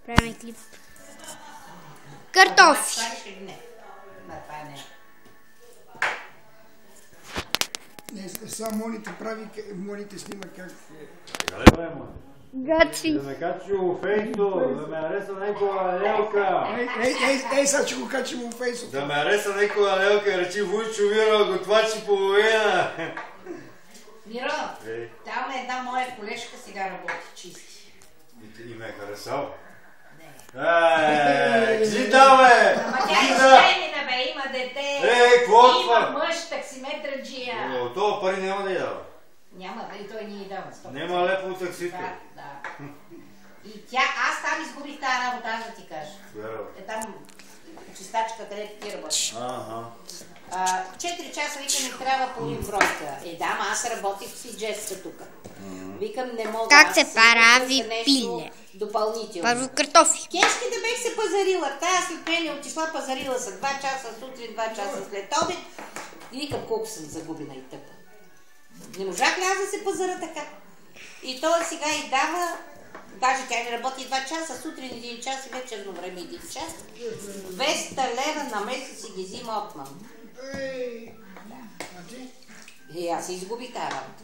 Правим клип. Картофи. Само Моните прави, Моните снима как... Гачи. Да ме качи у Фейсо, да ме ареса некоя Лелка. Ей, сега ще го качим у Фейсо. Да ме ареса некоя Лелка, речи Вуйчо Вира, готвачи половина. Миро, там една моя колежка сега работи чисти. И ме е харесал. Кажи да, бе! Ама тя е женина, бе, има дете. Какво това? Има мъж, таксиметраджия. Това пари няма да я дава. Няма, и той ни дава. Нема лепо таксито. Да. И тя, аз там изгубих тази работа, аз да ти кажа. Е там чистачка, където ти работиш. 4 часа викам не трябва половин бройка. Да, ама аз работих си джеска тук. Викам не мога. Как се прави пиле? Допълнително. Първо картофи. Кешки да бех се пазарила. Тая след мен отишла пазарила са 2 часа сутрин, 2 часа след обед. И викам колко съм загубена и тъпа. Не можах ли аз да се пазара така? И той сега и дава, даже тя не работи 2 часа, сутрин 1 час и вечерно време 1 час. 200 лева на месец си ги взима от мама. И аз се изгубих тази работа.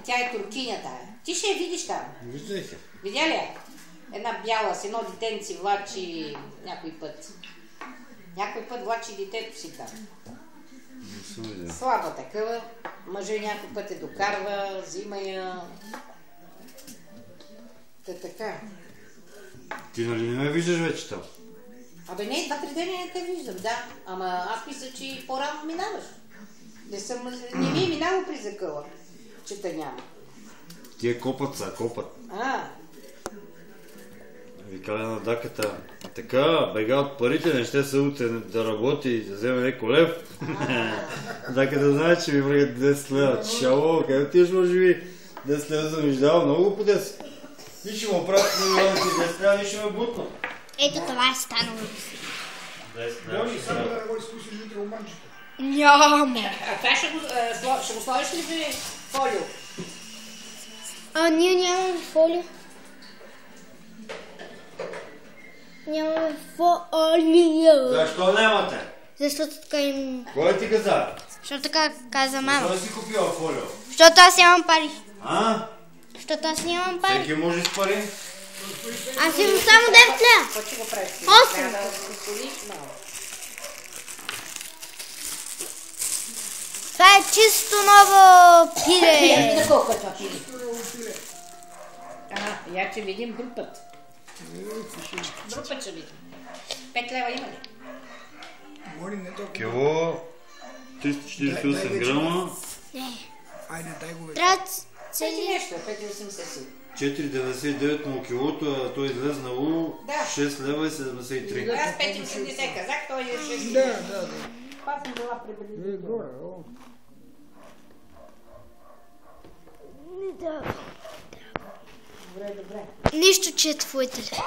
Тя е туркиня тая. Ти ще я видиш там. Видя ли я? Една бяла с едно детенци влачи някой път. Някой път влачи детето си там. Слаба такава. Мъже някой път я докарва, взима я. Така. Ти нали не ме виждаш вече там? Абе не, 2-3 дни не те виждам, да. Ама аз мисля, че по-рано минаваш. Не ми е минало при закъла, че те няма. Тия копат са, копат. Викали на даката, така, бега от парите, не ще се утре да работи и да вземе неко лев. Даката знае, че ми връгат 10 лева. Шало, къде отиваш може би 10 лева за ми дава, много по 10. Ни ще му правят милионите 10 лева, ни ще ме бутна. Ето това е станало. 10 лева. Бони, само да не го изпусиш утре оманчето. Няма. А това ще го сложиш ли в фолио? Ние нямаме фолио. Нямаме фолио. Защо нямате? Защото така им... Кой ти каза? Защото така каза мама. Защо си купила фолио? Защото аз нямам пари. Защото аз нямам пари. Всеки може с пари? Аз имам само 9 лева. Какво ще го правиш? 8. Трябва да го солиш малко. Това е чисто ново пиле. На колко е това пиле? Я че видим друг път. Друг път ще видим. 5 лева има ли? Бони, не толкова. Кило 348 грама. Айде, дай го вече. Трябва Цели нещо, 5,80 си. 4,99 му килото, а той излезнало 6 лева и 73. Аз 5,80 казах, той е 6. Да. Пак съм била пребедителна. Горе, Добре. Нищо, че е твой телефон.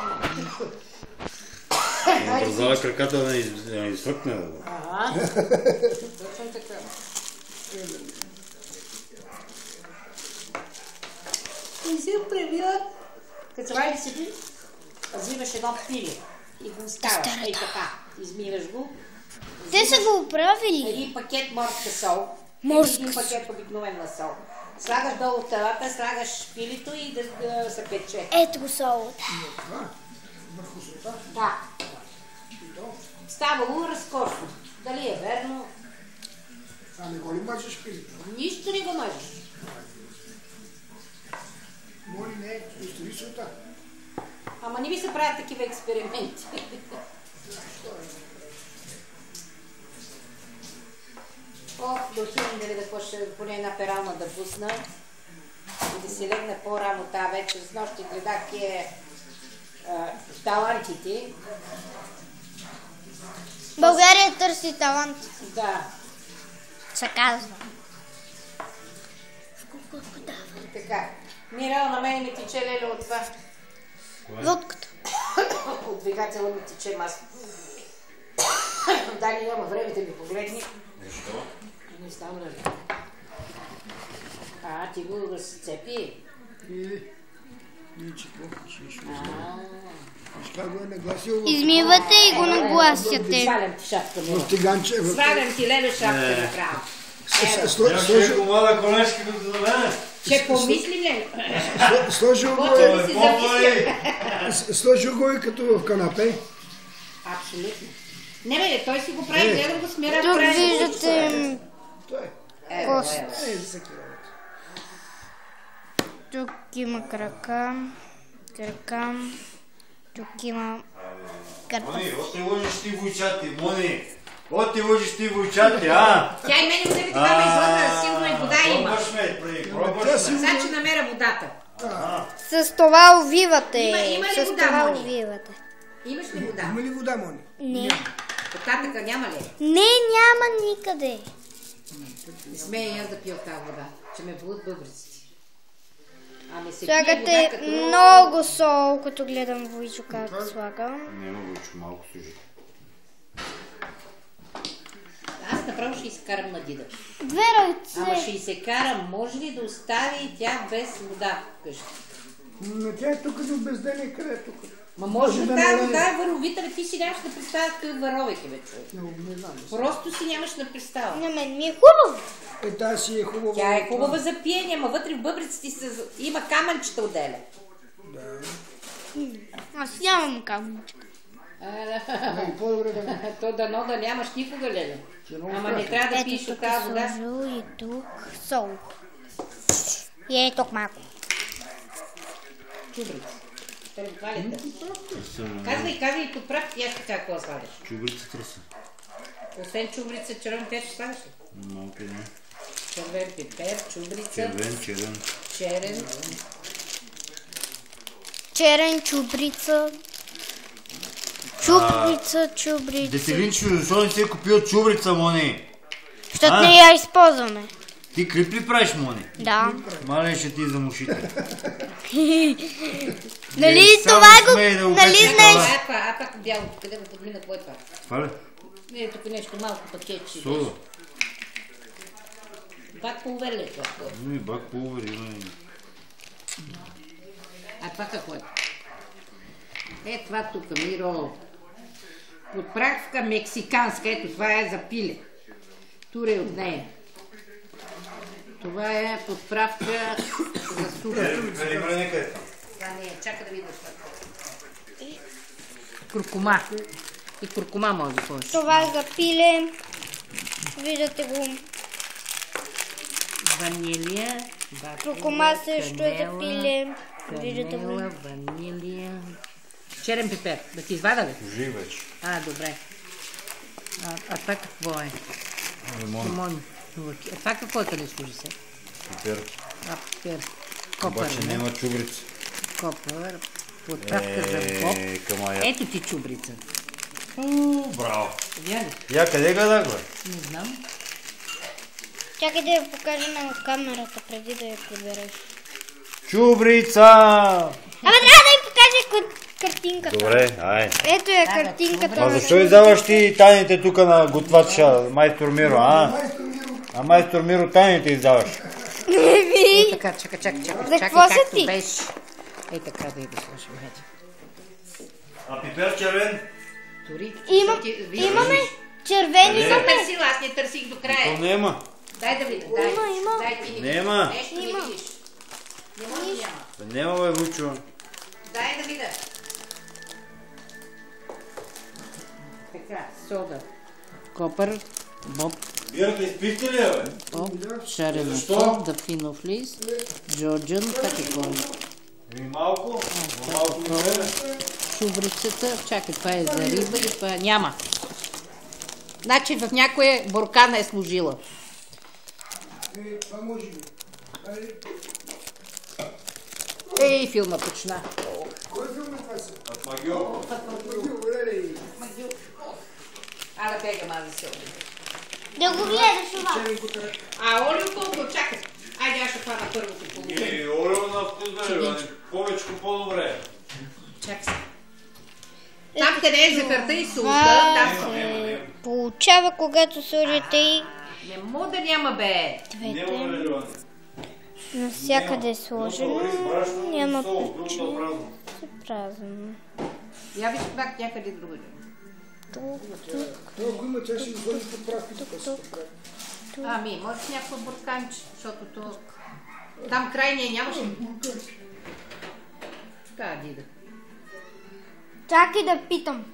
Отразала краката да не изфъкне. Точно така. И се правила, като вали си, взимаш едно пиле и го оставаш. Ей така, измиваш го. Те са го оправили. Един пакет морска сол. Един пакет обикновена сол. Слагаш долу телата, слагаш пилето и да се пече. Ето го солата. върху солта. Да. Ставало разкошно. Дали е верно? А не го ли мачеш пилето? Нищо не го мажеш. Моли не, остави солта. Ама не ви се правят такива експерименти. До хиляди да почне поне една перална да пусна и да си легна по-рано тази вечер. С нощи гледах талантите. България търси талант. Да. Се казва. Така. Мирал, на мен ми тече леле от това. Водката. От двигателя ми тече масло. Дали няма време да ми погледни. Защо? Не знам ли. Ти го разцепи. Как го е нагласил? Измивате и го нагласяте. Свалям ти шапка. В тиганче. Свалям ти леле шапка направо. Ще го мала колешка като за мен. Ще помислим ли? Сложил го и като в канапе. Абсолютно. Не бе, той си го прави, гледам го смира. Тук виждате кост. Тук има крака. Тук има картоф. Мони, оти лъжиш ти войчати, Мони. Оти лъжиш ти войчати, а? Тя и мене отдеби такава излъдна, сигурно и вода има. Пробваш ме. Значи намеря водата. С това увивате. Има ли С вода, това Мони? увивате. Имаш ли вода? Има ли вода, Мони? Не. Татъка няма ли? Не, няма никъде. Не смея аз да пия от тази вода, че ме болят бъбриците. Ами се пие Слагате вода като... много сол, като гледам Войчо как слага. Няма Войчо, малко служи. Аз направо ще изкарам на Дида. Две Ама ръце. ще и се карам. Може ли да остави тя без вода вкъщи? Но тя е тук до безделие, къде е тук? Ма може да да тази налее. вода е въровита, ти си нямаш да представя какъв варовик е, бе, човек. Не знам. Просто си нямаш да представя. На мен ми е хубаво. Тази си е хубава. Тя е хубава за пиене, ама вътре в бъбриците има камънчета отделя. Аз нямам камънчета. По-добре да не. То дано да нямаш никога, леле. Ама не трябва да пиеш Ето от тук тази вода. сложу и тук сол. И ей тук малко. Чубрица. Казвай, подправ ти аз така какво слагаш. Чубрица търса. Освен чубрица, червен пепер слагаш ли? Малко не. Червен пепер, чубрица, Черен. черен. Черен, чубрица. Чубрица. Детелинчо, защо не си е купил чубрица, Мони? Защото не я използваме. Ти клип ли правиш, Мони? Да. Мале ще ти за ушите. Нали Само това го... смей да го Нали кажеш знаеш... това. Това е пак бялото, къде го подмина, какво е това? Това ли? Не, тук нещо малко пакетче. Сода. Бак пулвер ли е това? Ну и бак пулвер има и... А това какво е? Е, това тук, Миро. Подправка мексиканска. Ето, това е за пиле. Туре от нея. Това е подправка за супа. Има ли някъде там? Това не е. Чака да видиш това. Куркума. И куркума може да сложиш. Това е за пиле. Виждате го. Ванилия. Куркума също е за пиле. Виждате го. Канела, ванилия. Черен пепер. Да ти извада ли? Жив вече. А, добре. А това какво е? Лимон. А това какво е, къде служи се? Пипер. Пепер. Копър, Обаче не? няма чубрица. Копър. Подправка за боп. Камая. Ето ти чубрица. Браво. Видя ли? Я къде гледах, бе? Не знам. Чакай да я покажа на камерата преди да я прибереш. Чубрица! Абе, трябва да я покажа картинката. Добре, ай. Ето е картинката. А защо издаваш ти тайните тук на готвача, майстор Миро, а? А майстор Миро тайните издаваш. Ей така, чакай. За какво са както ти? беше. Ей така да я сложим. Ето. А пипер червен? Дори. Имаме червени Не зъби. търсила, аз не търсих до То края. нема. Дай да видя, дай. Има. Дай ти не Нема. видиш. Нещо не видиш. Не може да няма. Нема, бе, Вучо. Дай да видя. Така, сода. Копър, боб, Бирата изпихте ли, бе? шарено Защо? сол, дафинов лист, джорджан, какво е? И малко. Малко ми бе. Чубрицата, чакай, това е за риба и това няма. Значи в някоя буркана е служила. Това може би. Ей, филма почна. Кой филм е това са? От Магио. Ала бегам аз да се обида. Да го гледаш това. А, Олио колко? Чакай. Айде, аз ще хвана първото половина. И Орио на вкус, бе, повечко по-добре. Чакай се. Там къде е захарта и солта, Това там... се получава, когато сложите и Не мога да няма, бе. Нема, двете. бе, Леони. Навсякъде е сложено. Няма причина. Се празно. Я виж пак някъде другаде. Тук. Ако има, тя ще изгони подправки тук. Ами, може с някакво бурканче, защото то... Там крайния нямаше. Така, Дида. Чакай да питам.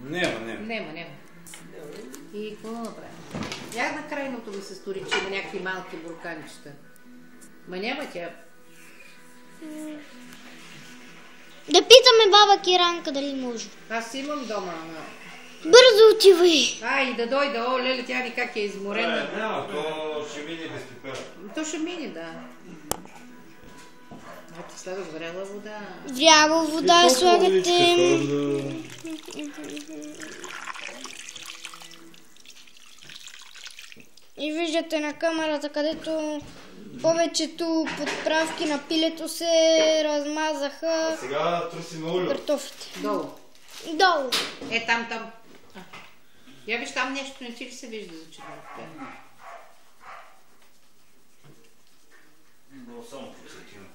Няма. И какво направим? Я на крайното ми се стори, че има някакви малки бурканчета. Ма няма тя. Да питаме баба Киранка дали може. Аз имам дома. Бързо отивай. И да дойде, леле, тя ни как е изморена. Няма, то ще мине без пипера. То ще мине, да. Ето слага вряла вода. Вряла вода слагате. И виждате на камерата, където повечето подправки на пилето се размазаха. Сега трусим олио. Картофите. Долу. Долу. Там. Я виж там нещо, не ти ли се вижда за червено? Много само посетим.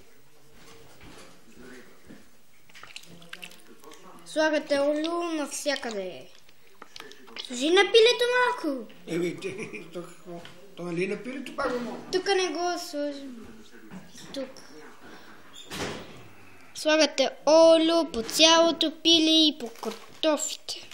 Слагате олио навсякъде. Сложи на пилето малко. То нали на пилето пак го мога? Тук не го сложим. Тук. Слагате олио по цялото пиле и по картофите.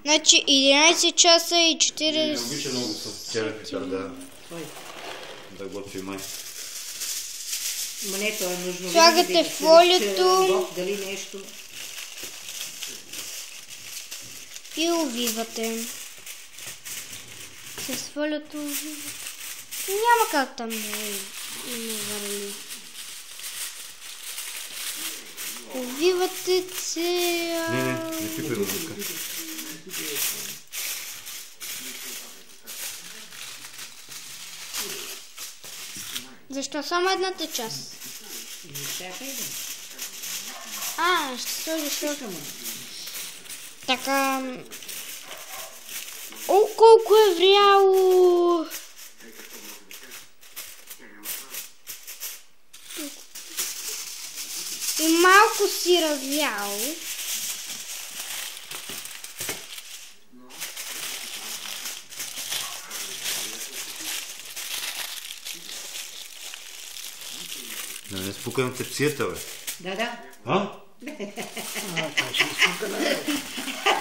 Значи 11 часа и 40... Не обича много с черен пипер да готви май. Ма не, то е нужно. Слагате фолиото дали нещо. и увивате. С фолиото увивате. Няма как там да има върли. Увивате цял... Не пипай го тук. Защо само едната част? Чакай да. Ще сложиш още. Така... О, колко е вряло! И малко си развяло. Да не спукам тепсията, бе. Да.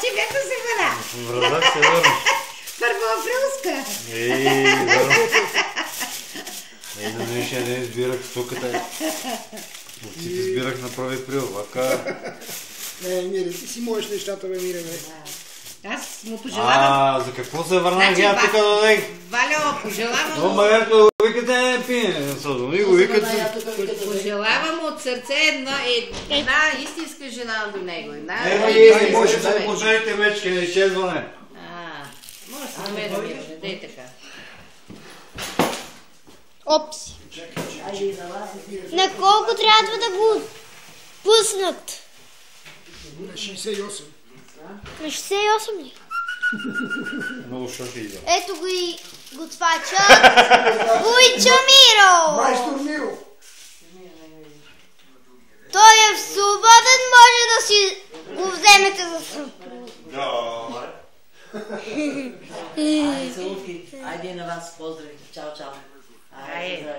Ти бяха се върна. Вразах се върна. Първоаприлска. На днешния ден избирах стоката. Овците избирах на 1 април. Вака. Мире, ти си можеш нещата, бе, Мире, бе. Аз му пожелавам... За какво се върнах я тук да дадех? Валео, пожелавам... Но магарто викате не пине. Ми го викате. Пожелавам от сърце една истинска жена до него. Дай Боже, да пожелите мечки на изчезване. Може да се намерим, не дей така. Опс. На колко трябва да го пуснат? На 68. На 68 ли? Много шоки идва. Ето го и готвачът. Вуйчо Миро. Майстор Миро. Той е свободен, може да си го вземете за съпруг. Айде на вас, поздрави. Чао. Айде.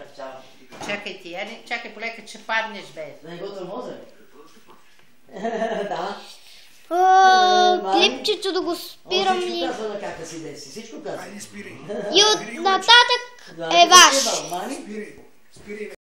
Чакай ти, чакай полека, че паднеш, бе. Да не го тормоза. Да. Клипчето да го спирам ли? Всичко казва на кака си деси. Всичко казва. Айде, спирай. И от нататък е ваш. Мани? Спирай.